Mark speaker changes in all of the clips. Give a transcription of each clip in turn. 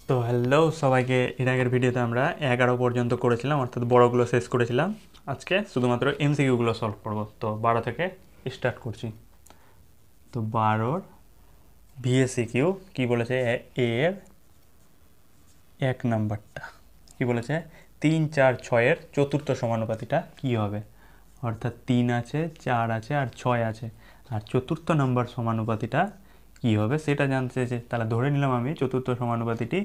Speaker 1: তো হ্যালো সবাইকে, এর আগের ভিডিওতে আমরা 11 পর্যন্ত করেছিলাম, অর্থাৎ বড়গুলো শেষ করেছিলাম। আজকে শুধুমাত্র এমসিকিউগুলো সলভ করব। তো 12 থেকে স্টার্ট করছি। তো 12-র ভিএসিকিউ কি বলেছে, এর 1 নাম্বারটা কি বলেছে, 3, 4, 6-এর চতুর্থ সমানুপাতিটা কি হবে। অর্থাৎ 3 আছে, 4 আছে আর 6 আছে, আর চতুর্থ নাম্বার সমানুপাতিটা কি হবে সেটা জানতে চেয়েছে। তাহলে ধরে নিলাম আমি চতুর্থ সমানুপাতিটি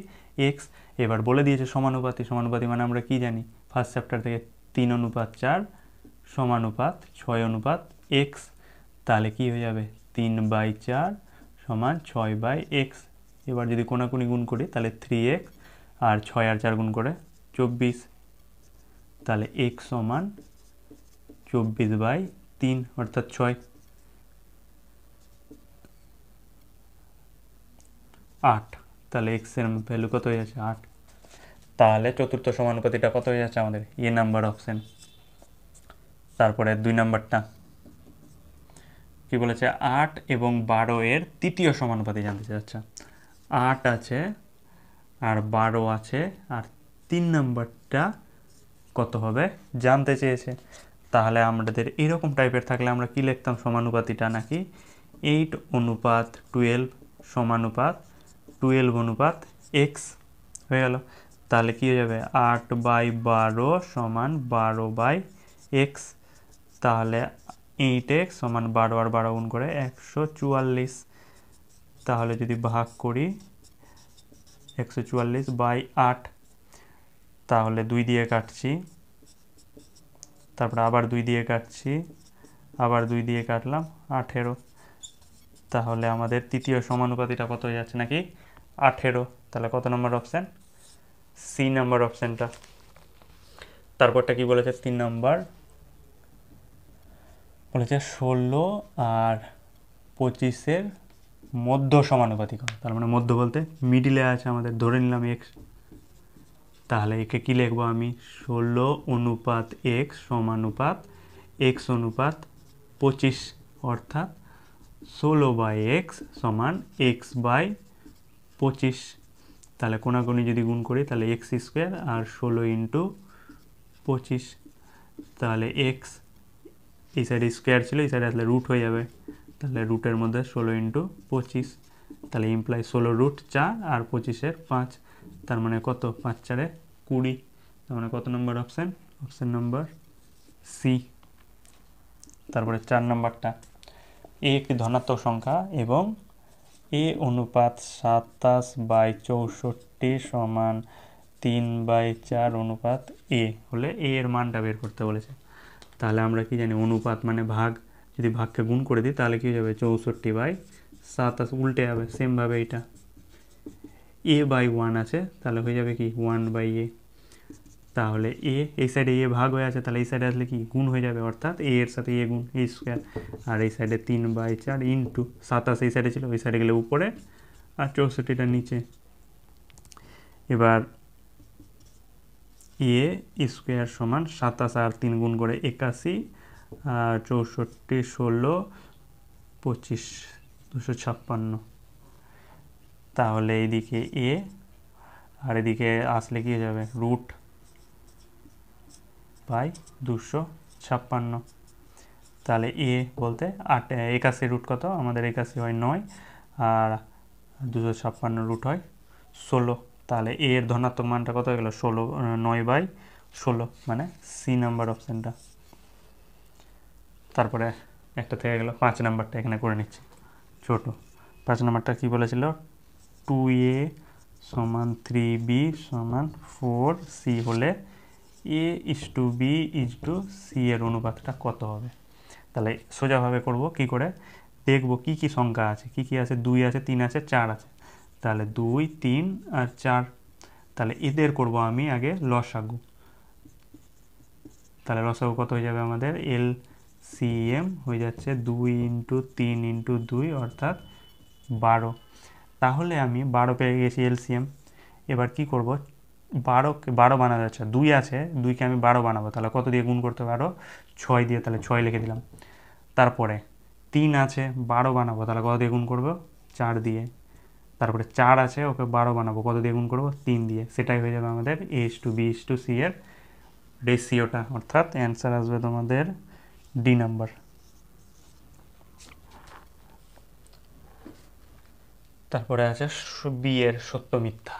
Speaker 1: এক্স। এবার বলে দিয়েছে সমানুপাতি, সমানুপাতি মানে আমরা কি জানি ফার্স্ট চ্যাপ্টার থেকে, 3:4 সমানুপাত 6 এক্স। তাহলে কি হয়ে যাবে, 3/4 সমান 6/x। এবার যদি কোনাকুনি গুণ করি তাহলে 3x, আর 6 আর 4 গুণ করে 24। তাহলে x সমান 24/3 অর্থাৎ 6। 8, তাহলে x এর ভ্যালু কত হয়ে যাচ্ছে, 8। তাহলে চতুর্থ সমানুপাতিটা কত হয়ে যাচ্ছে আমাদের, এ নাম্বার অপশন। তারপরে 2 নাম্বারটা কি বলেছে, 8 এবং 12 এর তৃতীয় সমানুপাতি জানতে চাচ্ছে। 8 আছে আর 12 আছে, আর 3 নাম্বারটা কত হবে জানতে চেয়েছে। তাহলে আমাদের এরকম টাইপের থাকলে আমরা কি লিখতাম সমানুপাতিটা, নাকি 8:12 সমানুপাত 12:x হয়ে গেল। তাহলে কি হয়ে যাবে, 8/12 সমান 12/x। তাহলে 8x সমান 12 আর 12 গুণ করে 144। তাহলে যদি ভাগ করি 144/8, তাহলে 2 দিয়ে কাটছি, তারপরে আবার 2 দিয়ে কাটছি, আবার 2 দিয়ে কাটলাম 18। তাহলে আমাদের তৃতীয় সমানুপাতিটা কত হয়ে যাচ্ছে, নাকি 18। তাহলে কত নম্বর অপশান, সি নাম্বার অপশানটা। তারপরটা কি বলেছে, 3 নম্বর বলেছে 16 আর 25-এর মধ্য সমানুপাতি কত। তার মানে মধ্য বলতে মিডিলে আছে আমাদের, ধরে নিলাম এক্স। তাহলে একে কি লিখবো আমি, 16:x সমানুপাত x/25, অর্থাৎ 16/x সমান x/25। তাহলে কোনাকুনি যদি গুণ করি তাহলে x² আর 16x/25। তাহলে x এই সাইডে স্কোয়ার ছিল, এই সাইডে আসলে রুট হয়ে যাবে। তাহলে রুটের মধ্যে 16x/25, তাহলে ইমপ্লাই 16√4 আর 25-এর 5। তার মানে কত, 5×4 = 20। তার মানে কত নম্বর অপশান, অপশান নম্বর সি। তারপরে 4 নম্বরটা, এ একটি ধনাত্মক সংখ্যা এবং a/27/64 সমান 3/4 হলে এর মানটা বের করতে বলেছে। তাহলে আমরা কি জানি, অনুপাত মানে ভাগ, যদি ভাগকে গুণ করে দিই তাহলে কি হয়ে যাবে, 64/27 উল্টে যাবে। সেমভাবে এটা a/1 আছে, তাহলে হয়ে যাবে কি 1/a। তাহলে এ এই সাইডে এ ভাগ হয়ে আছে, তাহলে এই সাইডে আসলে কি গুণ হয়ে যাবে, অর্থাৎ এ এর সাথে এ গুণ, এ স্কোয়ার। আর এই সাইডে 3/4 ইন্টু 27 এই সাইডে ছিল, ওই সাইডে গেলে উপরে আর 64টা নিচে। এবার এ স্কোয়ার সমান 27 আর 3 গুণ করে 81, আর 64, 16, 25, 256। তাহলে এইদিকে এ আর এদিকে আসলে কি হয়ে যাবে, √256। তাহলে এ বলতে 81 রুট কত আমাদের, 81 হয় 9, আর 256 রুট হয় 16। তাহলে এর ধনাত্মক মানটা কত হয়ে গেল, 9/16, মানে সি নাম্বার অপশানটা। তারপরে একটা থেকে গেল 5 নাম্বারটা, এখানে করে নিচ্ছি ছোট। 5 নাম্বারটা কি বলেছিল, 2a সমান 3b সমান 4c হলে a/b/c এর অনুপাতটা কত হবে। তাহলে সোজাভাবে করব, কি করে দেখব কি কি সংখ্যা আছে, কি কি আছে, 2 আছে, 3 আছে, 4 আছে। তাহলে 2, 3 আর 4। তাহলে এদের করব আমি আগে লসাগু। তাহলে লসাগু কত হয়ে যাবে আমাদের, LCM হয়ে যাচ্ছে 2 × 3 × 2 অর্থাৎ 12। তাহলে আমি 12 পেয়ে গেছি LCM। এবার কি করব, 12 বানানো যাচ্ছে, 2 আছে, 2কে আমি 12 বানাবো। তাহলে কত দিয়ে গুণ করতে পারো, 6 দিয়ে। তাহলে 6 লিখে দিলাম। তারপরে 3 আছে, 12 বানাবো, তাহলে কত দিয়ে গুণ করবো, 4 দিয়ে। তারপরে 4 আছে, ওকে 12 বানাবো, কত দিয়ে গুণ করবো? 3 দিয়ে। সেটাই হয়ে যাবে আমাদের A/B/C এর রেশিওটা, অর্থাৎ অ্যান্সার আসবে তোমাদের ডি নাম্বার। তারপরে আছে বি এর সত্য মিথ্যা।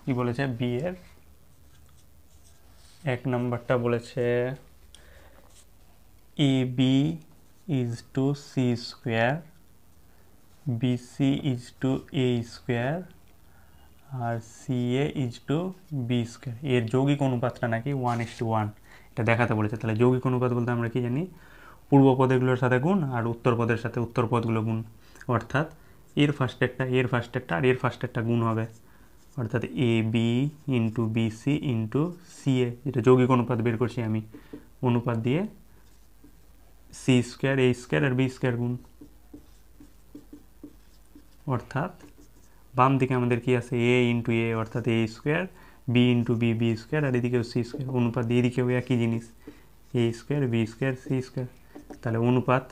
Speaker 1: কি বলেছে বি এর? 1 নাম্বারটা বলেছে AB is to C square, BC is to A square, R CA is to B square। এর যৌগিক অনুপাতটা নাকি 1:1, এটা দেখাতে বলেছে। তাহলে যৌগিক অনুপাত বলতে আমরা কি জানি? পূর্ব পদগুলোর সাথে গুণ আর উত্তর পদের সাথে উত্তর পদগুলো গুণ, অর্থাৎ এর ফার্স্টেরটা এর ফার্স্টেরটা আর এর ফার্স্টেরটা গুণ হবে, অর্থাৎ AB into BC into CA, যেটা যৌগিক অনুপাত বের করছি আমি, অনুপাত দিয়ে C স্কোয়ার A স্কোয়ার আর B স্কোয়ার গুণ, অর্থাৎ বাম দিকে আমাদের কি আছে? A ইন্টু A অর্থাৎ A square, B into B B square, আর এদিকেও C স্কোয়ার, অনুপাত দিয়ে এদিকেও একই জিনিস A square B square C square. তাহলে অনুপাত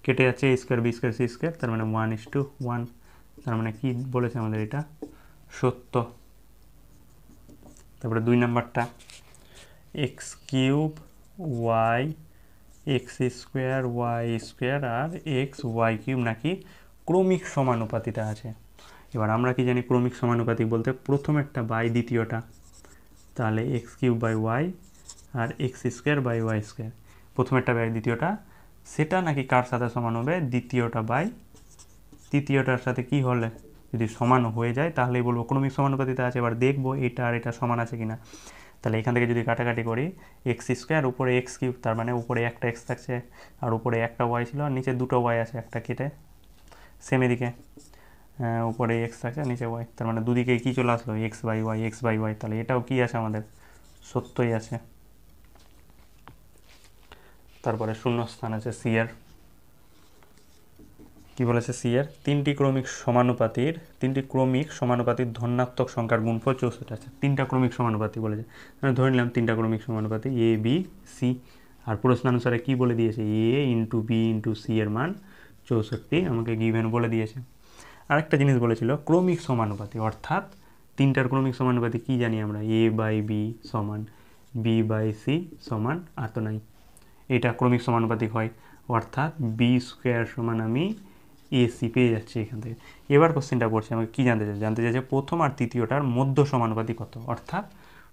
Speaker 1: কেটে যাচ্ছে A square B square C square, তার মানে 1:1। তার মানে কি বলেছে আমাদের? এটা সত্য। তারপরে 2 নাম্বারটা x cube y x square y square আর x y কিউব নাকি ক্রমিক সমানুপাতিতা আছে। এবার আমরা কি জানি ক্রমিক সমানুপাতিক বলতে? প্রথমেরটা বাই দ্বিতীয়টা, তাহলে এক্স কিউব বাই ওয়াই আর x square by y square, প্রথমেরটা বাই দ্বিতীয়টা, সেটা নাকি কার সাথে সমান হবে? দ্বিতীয়টা বাই তৃতীয়টার সাথে কি হলে যদি সমান হয়ে যায় তাহলেই বলবো ক্রমিক সমানুপাতিতা আছে। এবার দেখবো এটা আর এটা সমান আছে কিনা। তাহলে এখান থেকে যদি কাটাকাটি করি, এক্স স্কোয়ার উপরে এক্স কিউব, তার মানে উপরে একটা এক্স থাকছে আর উপরে একটা ওয়াই ছিল আর নিচে দুটো ওয়াই আছে, একটা কেটে সেম এদিকে উপরে এক্স থাকছে নিচে ওয়াই, তার মানে দুদিকে কি চলে আসলো? X by y x by y. তাহলে এটাও কি আছে আমাদের? সত্যই আছে। তারপরে শূন্যস্থান আছে সি এর। কি বলেছে সি এর? তিনটি ক্রমিক সমানুপাতির ধনাত্মক সংখ্যার গুণফল 64 আছে। তিনটা ক্রমিক সমানুপাতি বলেছে, ধরে নিলাম তিনটা ক্রমিক সমানুপাতি এ বি সি, আর প্রশ্নানুসারে কি বলে দিয়েছে? এ ইন্টু বি ইন্টু সি এর মান 64 আমাকে গিভেন বলে দিয়েছে। আরেকটা জিনিস বলেছিল ক্রমিক সমানুপাতি, অর্থাৎ তিনটার ক্রমিক সমানুপাতি কি জানি আমরা? এ বাই বি সমান বি বাই সি সমান আর তো নাই, এটা ক্রমিক সমানুপাতিক হয়, অর্থাৎ বি স্কোয়ার সমান আমি এসি পেয়ে যাচ্ছি এখান থেকে। এবার কোশ্চেনটা পড়ছে আমাকে কি জানতে চাইছে প্রথম আর তৃতীয়টার মধ্য সমানুপাতি কত, অর্থাৎ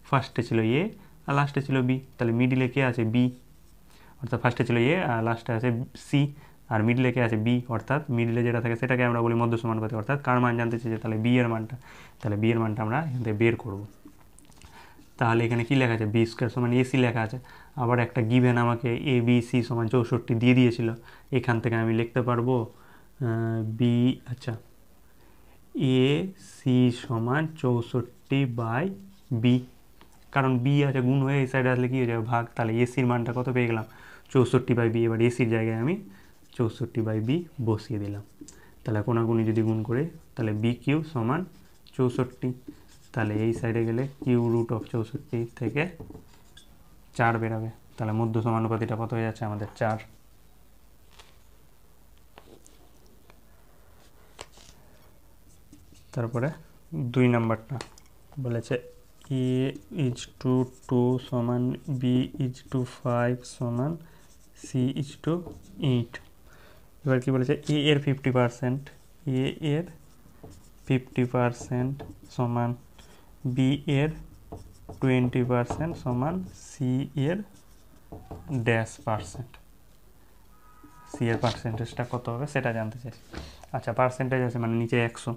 Speaker 1: ফার্স্টে ছিল এ আর লাস্টে ছিল বি, তাহলে মিডিলে কে আছে? বি, অর্থাৎ ফার্স্টে ছিল এ আর লাস্টে আছে সি আর মিডলে কে আছে? বি, অর্থাৎ মিডলে যেটা থাকে সেটাকে আমরা বলি মধ্য সমানুপাতি। অর্থাৎ কার মান জানতে চেয়েছে? তাহলে বি এর মানটা। তাহলে বি এর মানটা আমরা এখান থেকে বের করব। তাহলে এখানে কি লেখা আছে? বি স্কোয়ার সমান এসি লেখা আছে। আবার একটা গিভেন আমাকে এ বি সি সমান 64 দিয়ে দিয়েছিল, এখান থেকে আমি লিখতে পারবো বি, আচ্ছা এ সি সমান 64 বাই বি, কারণ বি আছে গুণ হয়ে এই সাইডে আসলে কী হয়ে যাবে? ভাগ। তাহলে এসির মানটা কত পেয়ে গেলাম? 64 বাই বি। এবার এসির জায়গায় আমি 64 বাই বি বসিয়ে দিলাম। তাহলে কোনাগুনি যদি গুণ করে, তাহলে বি কিউ সমান 64, তাহলে এই সাইডে গেলে কিউ রুট অফ 64 থেকে 4 বেরাবে। তাহলে মধ্য সমানুপাতিটা কত হয়ে যাচ্ছে আমাদের? 4। তারপরে 2 নাম্বারটা বলেছে এ ইজ টু 2 সমান বি ইজ টু 5 সমান সি ইজ টু 8। এবার কি বলেছে? এ এর 50%, এ এর 50% সমান বি এর 20% সমান সি এর -%। সি এর পার্সেন্টেজটা কত হবে সেটা জানতে চাই। আচ্ছা পার্সেন্টেজ আছে মানে নিচে 100,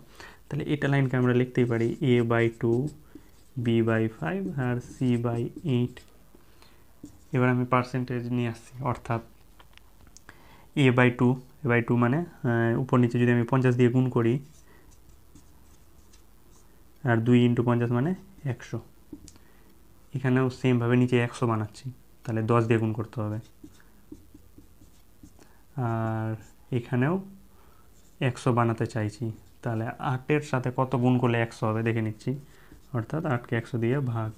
Speaker 1: তাহলে এটা লাইনকে আমরা লিখতেই পারি এ বাই 2 বি বাই 5 আর সি বাই 8। এবার আমি পার্সেন্টেজ নিয়ে আসছি, অর্থাৎ এ বাই টু মানে উপর নিচে যদি আমি 50 দিয়ে গুণ করি আর 2 × 50 মানে 100, এখানেও সেমভাবে নিচে 100 বানাচ্ছি, তাহলে 10 দিয়ে গুণ করতে হবে। আর এখানেও 100 বানাতে চাইছি, তাহলে 8-এর সাথে কত গুণ করলে 100 হবে দেখে নিচ্ছি, অর্থাৎ 8কে 100 দিয়ে ভাগ,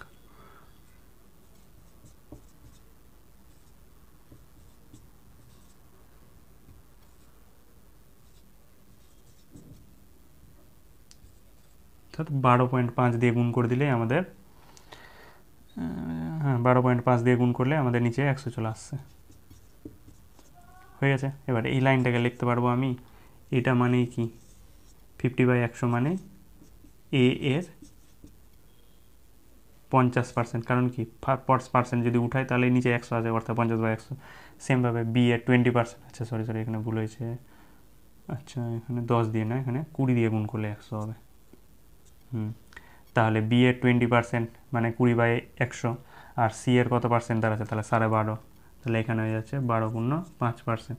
Speaker 1: অর্থাৎ 12.5 দিয়ে গুণ করে দিলে আমাদের 12.5 দিয়ে গুণ করলে আমাদের নিচে 100 চলে আসছে। হয়ে গেছে। এবার এই লাইনটাকে লিখতে পারবো আমি, এটা মানে কি 50/100 মানে এ এর 50%, কারণ কি 50% যদি উঠাই তাহলে নিচে 100 আছে, অর্থাৎ 50/100। সেমভাবে বি এর 20%, আচ্ছা সরি এখানে ভুল হয়েছে, আচ্ছা এখানে 10 দিয়ে না, এখানে 20 দিয়ে গুণ করলে 100 হবে। তাহলে বি এর 20% মানে 20/100, আর সি এর কত পার্সেন্ট দাঁড়াচ্ছে, তাহলে 12.5, তাহলে এখানে হয়ে যাচ্ছে 12×5%।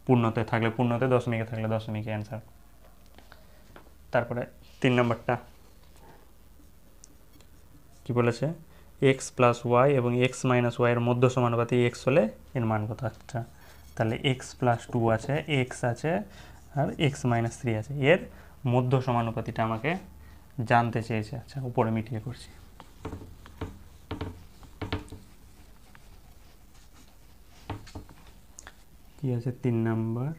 Speaker 1: পূর্ণতে থাকলে পূর্ণতে, দশমিকে থাকলে দশমিকে অ্যান্সার। তারপরে 3 নম্বরটা কি বলেছে, এক্স প্লাস ওয়াই এবং এক্স মাইনাস ওয়াই এর মধ্য সমানুপাতি এক্স হলে এর মান কত। আচ্ছা তাহলে এক্স প্লাস 2 আছে, এক্স আছে, আর এক্স মাইনাস 3 আছে, এর মধ্য সমানুপাতিটা আমাকে জানতে চেয়েছে। আচ্ছা উপরে মিটিয়ে করছি। কি আছে 3 নাম্বার,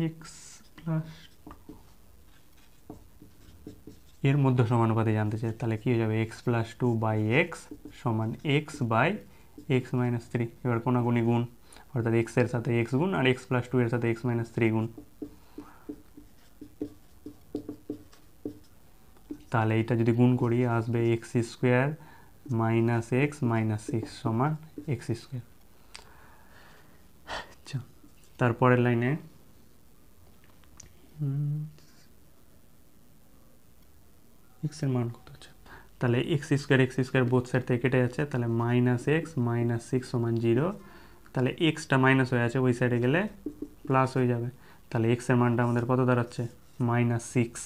Speaker 1: এক্স প্লাস এর মধ্য সমানুপাতি জানতে চাই, তাহলে কি হয়ে যাবে, এক্স প্লাস 2 বাই এক্স সমান এক্স বাই এক্স মাইনাস 3। এবার কোনাগুনি গুণ, অর্থাৎ এক্স এর সাথে এক্স গুণ আর এক্স প্লাস 2 এর সাথে এক্স মাইনাস 3 গুণ। তাহলে এটা যদি গুণ করি আসবে x square minus x minus 6 সমান এক্স স্কোয়ার। আচ্ছা তারপরের লাইনে এক্স এর মান কত হচ্ছে, তাহলে এক্স স্কোয়ার বোথ সাইড থেকে কেটে যাচ্ছে, তাহলে মাইনাস এক্স মাইনাস 6 সমান 0। তাহলে এক্সটা মাইনাস হয়ে আছে, ওই সাইডে গেলে প্লাস হয়ে যাবে, তাহলে এক্স এর মানটা আমাদের কত দাঁড়াচ্ছে, -6।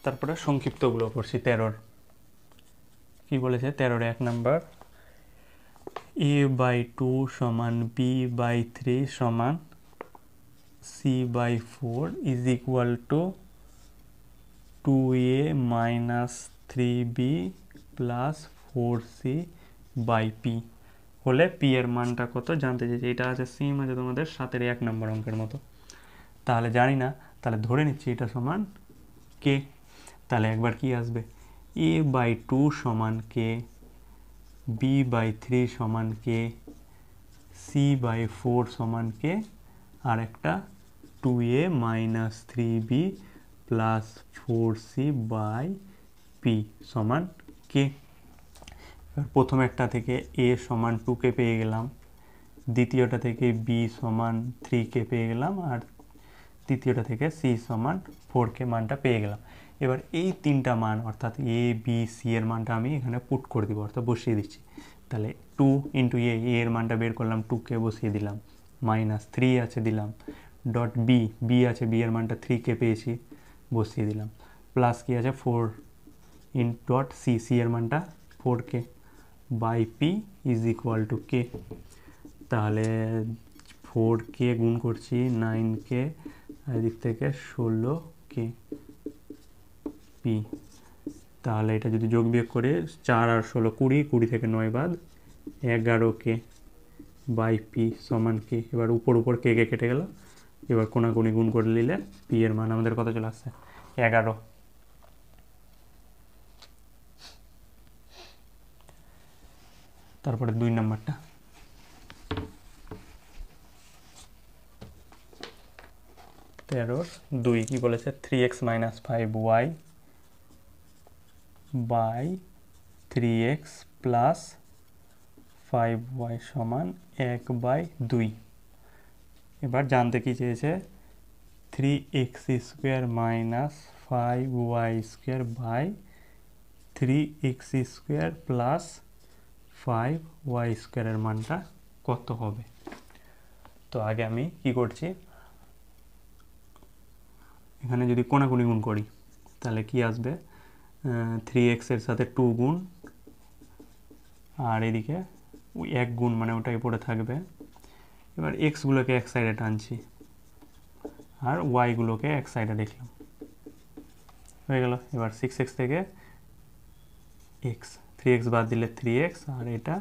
Speaker 1: তারপরে সংক্ষিপ্তগুলো পড়ছি 13-র। কি বলেছে 13-র 1 নাম্বার, a/2 সমান b/3 সমান c/4 is equal two 2a minus 3b plus 4c/p হলে পি এর মানটা কত জানতে চাইছে। এটা আছে সেম আছে তোমাদের 7-এর 1 নম্বর অঙ্কের মতো। তাহলে জানি না, তাহলে ধরে নিচ্ছি এটা সমান কে। তাহলে একবার কি আসবে, a/2 সমান কে, b/3 সমান কে, c/4 সমান কে, আর একটা 2a minus 3b plus 4c/p সমান কে। এবার প্রথম একটা থেকে a সমান 2কে পেয়ে গেলাম, দ্বিতীয়টা থেকে b সমান 3কে পেয়ে গেলাম, আর তৃতীয়টা থেকে c সমান 4কে মানটা পেয়ে গেলাম। এবার এই তিনটা মান অর্থাৎ a b c এর মানটা আমি এখানে পুট করে দিব, অর্থাৎ বসিয়ে দিচ্ছি। তাহলে 2 ইন্টু a এর মানটা বের করলাম, 2কে বসিয়ে দিলাম, মাইনাস 3 আছে দিলাম, ডট b আছে, b এর মানটা 3কে পেয়েছি বসিয়ে দিলাম, প্লাস কি আছে 4 ইন ডট c এর মানটা 4কে by P is equal to K. তাহলে 4কে গুণ করছি 9কে, এদিক থেকে 16কে পি। তাহলে এটা যদি যোগ বিয়োগ করে 4 আর 16 20, 20 থেকে 9 বাদ 11কে বাই পি সমান কে। এবার উপর কে কেটে গেল, এবার কোনাকুনি গুণ করে নিলে পি এর মান আমাদের কত চলে আসছে, 11। তারপরে 2 নাম্বারটা, তেরোর 2 কি বলেছে, 3x minus 5y by 3x plus 5y সমান 1/2। এবার জানতে কি চেয়েছে, 3x square minus 5y square by 3x square plus 5y স্কোয়ারের মানটা কত হবে। তো আগে আমি কি করছি, এখানে যদি কোনাকুনি গুণ করি তাহলে কি আসবে, 3x এর সাথে 2 গুণ, আর এদিকে 1 গুণ মানে ওটাই পড়ে থাকবে। এবার এক্সগুলোকে এক সাইডে টানছি আর ওয়াইগুলোকে এক সাইডে দেখলাম, হয়ে গেল। এবার 6x থেকে x, 3x বাদ দিলে 3x, আর এটা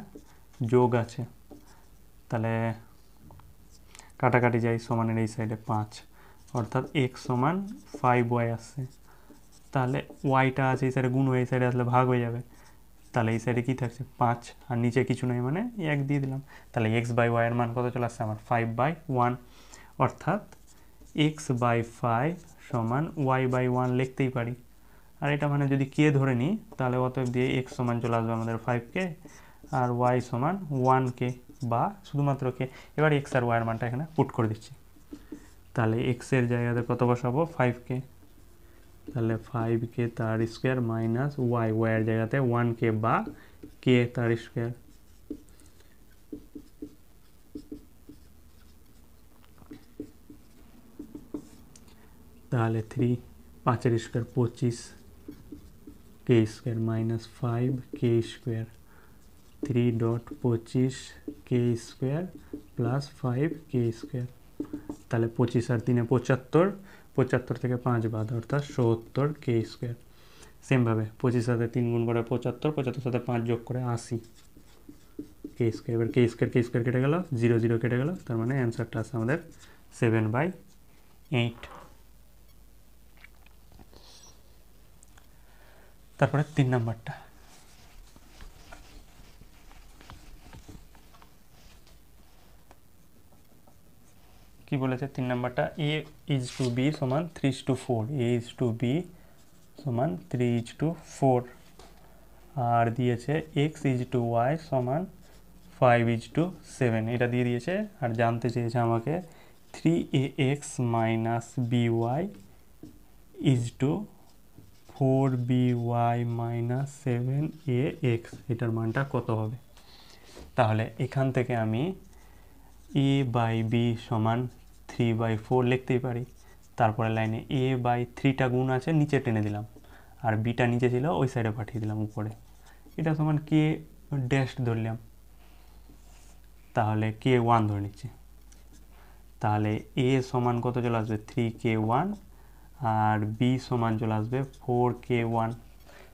Speaker 1: যোগ আছে, তাহলে কাটাকাটি যাই, সমানের এই সাইডে 5, অর্থাৎ x সমান 5y আসছে। তাহলে ওয়াইটা আছে এই সাইডে গুণ হয়ে এই সাইডে আসলে ভাগ হয়ে যাবে, তাহলে এই সাইডে কী থাকছে 5, আর নিচে কিছু নেই মানে 1 দিয়ে দিলাম। তাহলে x/y এর মান কত চলে আসছে আমার 5/1, অর্থাৎ x/5 সমান y/1 লিখতেই পারি। আর এটা মানে যদি কে ধরে নিই তাহলে অতএব দিয়ে x সমান চলে আসবে আমাদের 5k আর y সমান 1k বা শুধুমাত্র কে। এবার x আর y এর মানটা এখানে পুট করে দিচ্ছি। তাহলে x এর জায়গাতে কত বসাবো 5k, তাহলে 5k তার স্কোয়ার মাইনাস y এর জায়গাতে 1k বা k তার স্কোয়ার। তাহলে 3 5 এর square 25 k square minus 5k square 3.25 k square plus 5k square. তাহলে 25 আর 3 75, 75 থেকে 5 বাদ অর্থাৎ 70 k স্কোয়ার। সেমভাবে 25 সাথে 3 গুণ করে 75, 75 সাথে 5 যোগ করে 80 k স্কোয়ার। এবার k স্কোয়ার কেটে গেল, 0 0 কেটে গেল, তার মানে অ্যান্সারটা আছে আমাদের 7/8। তারপরে 3 নাম্বারটা কি বলেছে? 3 নাম্বারটা a/b সমান 3:4, a/b সমান 3:4, আর দিয়েছে x/y সমান 5:7, এটা দিয়ে দিয়েছে। আর জানতে চেয়েছে আমাকে 3ax minus by is to 4by minus 7ax, এটার মানটা কত হবে? তাহলে এখান থেকে আমি a/b সমান 3/4 লিখতেই পারি। তারপরে লাইনে a/3টা গুণ আছে নিচে টেনে দিলাম, আর বিটা নিচে ছিল ওই সাইডে পাঠিয়ে দিলাম উপরে। এটা সমান কে ড্যাশ ধরলাম, তাহলে k1 ধরে নিচ্ছি। তাহলে a সমান কত চলে আসবে 3k1 আর b সমান চলে আসবে 4k1।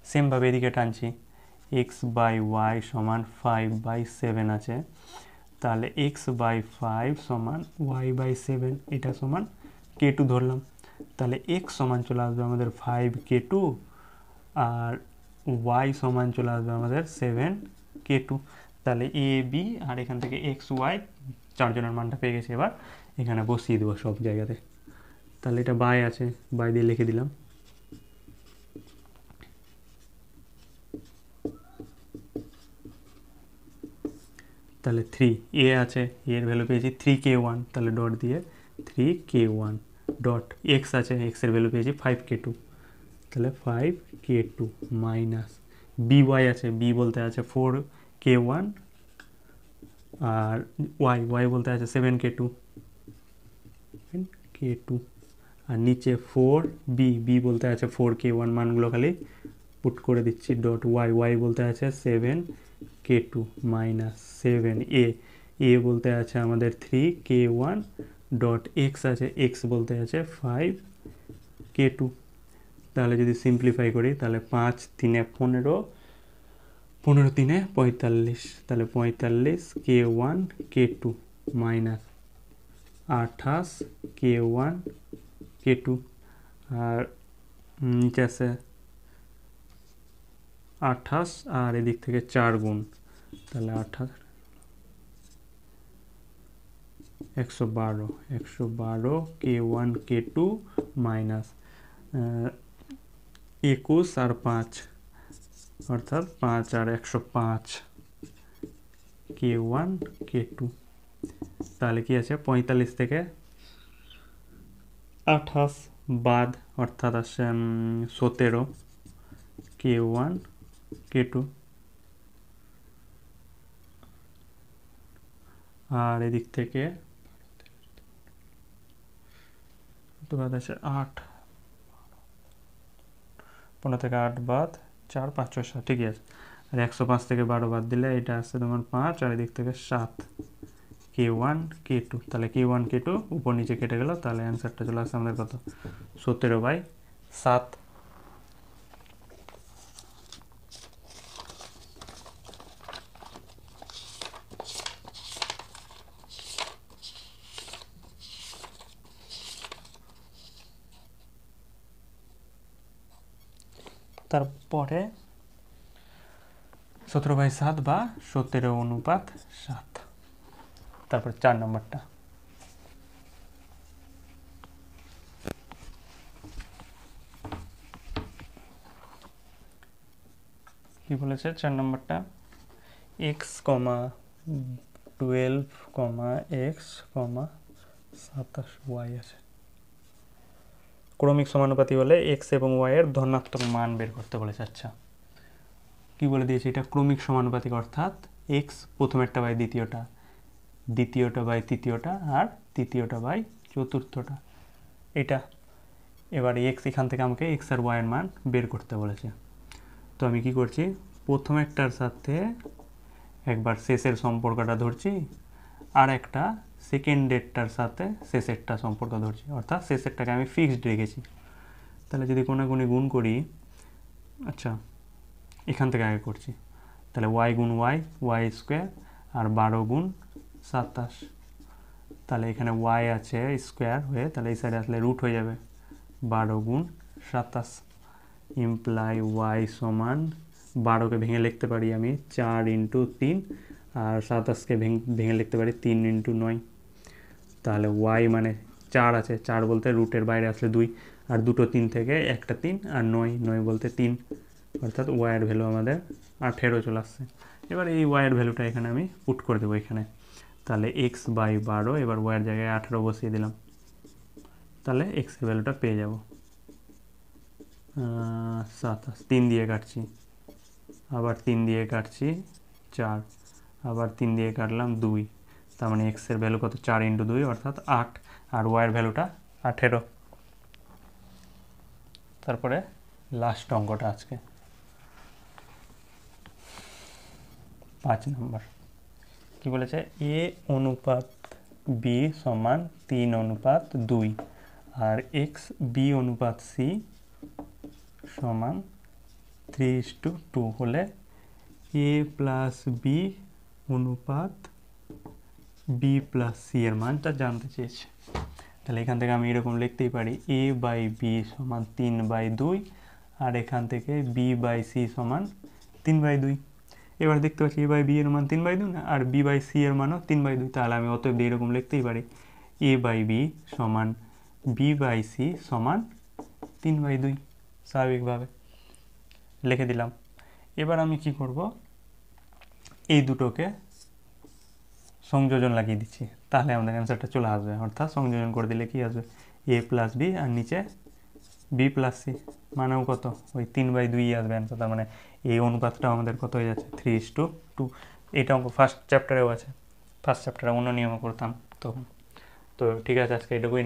Speaker 1: সেমভাবে এদিকে টানছি, x/y সমান 5/7 আছে, তাহলে x/5 সমান y/7, এটা সমান k2 ধরলাম। তাহলে x সমান চলে আসবে আমাদের 5k2 আর y সমান চলে আসবে আমাদের 7k2। তাহলে a b আর এখান থেকে x y চারজনের মানটা পেয়ে গেছে। এবার এখানে বসিয়ে দেবো সব জায়গাতে। তাহলে এটা বাই আছে, বাই দিয়ে লিখে দিলাম। তাহলে 3 এ আছে, এর ভ্যালু পেয়েছি 3k1, তাহলে ডট দিয়ে 3k1 ডট x আছে, x এর ভ্যালু পেয়েছি 5k2, তাহলে 5k2 মাইনাস by আছে, b বলতে আছে 4k1 আর y বলতে আছে 7k2 আর নিচে 4b বলতে আছে 4k1, মানগুলো খালি পুট করে দিচ্ছি। ডট y বলতে আছে 7k2 মাইনাস 7a বলতে আছে আমাদের 3k1 ডট x আছে, x বলতে আছে 5k2। তাহলে যদি সিম্পলিফাই করি তাহলে 5 3 15, 15 3 45, তাহলে 45k1 k2 minus 28 k1 k2 আর নিচে আছে 28 আর এদিক থেকে 4 গুণ, তাহলে 28 112 k1 k2 মাইনাস 21 আর 5 অর্থাৎ 5 আর 105 k1 k2। তাহলে কি আছে 45 থেকে 28 বাদ অর্থাৎ আসছে 17 k1 k2 আর এদিক থেকে বাদ আছে 8, 15 থেকে 8 বাদ 4 5 6 7, ঠিকই আছে। আর 105 থেকে 12 বাদ দিলে এটা আসছে তোমার 5 আর এদিক থেকে 7 k1 k2, তাহলে k1 k2 উপর নিচে কেটে গেল, তাহলে অ্যান্সারটা চলে আসছে আমাদের কত 17/7। তারপরে 17/7 বা 17:7। তারপর 4 নম্বরটা কি বলেছে? 4 নম্বরটা x, 12, x, 27y আছে। ক্রমিক সমানুপাতি হলে x এবং y এর ধনাত্মক মান বের করতে বলেছে। আচ্ছা, কি বলে দিয়েছে? এটা ক্রমিক সমানুপাতিক, অর্থাৎ x প্রথমেরটা বাই দ্বিতীয়টা, দ্বিতীয়টা বাই তৃতীয়টা, আর তৃতীয়টা বাই চতুর্থটা। এটা এবার x, এখান থেকে আমাকে x আর y এর মান বের করতে বলেছে। তো আমি কি করছি? প্রথমেরটার সাথে একবার শেষের সম্পর্কটা ধরছি, আর একটা সেকেন্ডেরটার সাথে শেষেরটা সম্পর্ক ধরছি, অর্থাৎ শেষেরটাকে আমি ফিক্সড রেখেছি। তাহলে যদি কোনাকুনি গুণ করি, আচ্ছা এখান থেকে আগে করছি, তাহলে y গুণ y স্কোয়ার, আর 12 গুণ 27। তাহলে এখানে y আছে স্কোয়ার হয়ে, তাহলে এই সাইডে আসলে রুট হয়ে যাবে, 12 গুণ 27 ইমপ্লাই y সমান 12কে ভেঙে লিখতে পারি আমি 4 × 3, আর 27কে ভেঙে লিখতে পারি 3 × 9। তাহলে y মানে 4 আছে, 4 বলতে রুটের বাইরে আসলে 2, আর দুটো 3 থেকে একটা 3, আর 9 বলতে 3, অর্থাৎ y এর ভ্যালু আমাদের 18 চলে আসছে। এবার এই y এর ভ্যালুটা এখানে আমি পুট করে দেবো এখানে। তাহলে x/12, এবার y এর জায়গায় 18 বসিয়ে দিলাম, তাহলে x এর ভ্যালুটা পেয়ে যাব 27। 3 দিয়ে কাটছি, আবার 3 দিয়ে কাটছি 4, আবার 3 দিয়ে কাটলাম 2, তার মানে x এর ভ্যালু কত? 4 × 2 অর্থাৎ 8, আর y এর ভ্যালুটা 18। তারপরে লাস্ট অঙ্কটা আজকে 5 নম্বর। কি বলেছে? a অনুপাত b সমান 3:2, আর x b অনুপাত c সমান 3:2 হলে a প্লাস b অনুপাত b প্লাস c এর মানটা জানতে চেয়েছে। তাহলে এখান থেকে আমি এরকম লিখতেই পারি a/b সমান 3/2, আর এখান থেকে b/c সমান 3/2। এবার দেখতে পাচ্ছি a/b এর মান 3/2 না, আর b/c এর মানও 3/2। তাহলে আমি অতএব এরকম লিখতেই পারি a/b সমান b/c সমান 3/2, স্বাভাবিকভাবে লিখে দিলাম। এবার আমি কি করব? এই দুটোকে সংযোজন লাগিয়ে দিচ্ছি, তাহলে আমাদের অ্যান্সারটা চলে আসবে। অর্থাৎ সংযোজন করে দিলে কি আসবে? a প্লাস b, আর নিচে b প্লাস c, মানেও কত? ওই 3/2 আসবে অ্যান্সার। তার মানে এই অনুপাতটাও আমাদের কত হয়ে যাচ্ছে? 3:2। এটা অঙ্ক ফার্স্ট চ্যাপ্টারেও আছে, ফার্স্ট চ্যাপ্টারে অন্য নিয়মে করতাম তখন। তো ঠিক আছে, আজকে এটুকুই।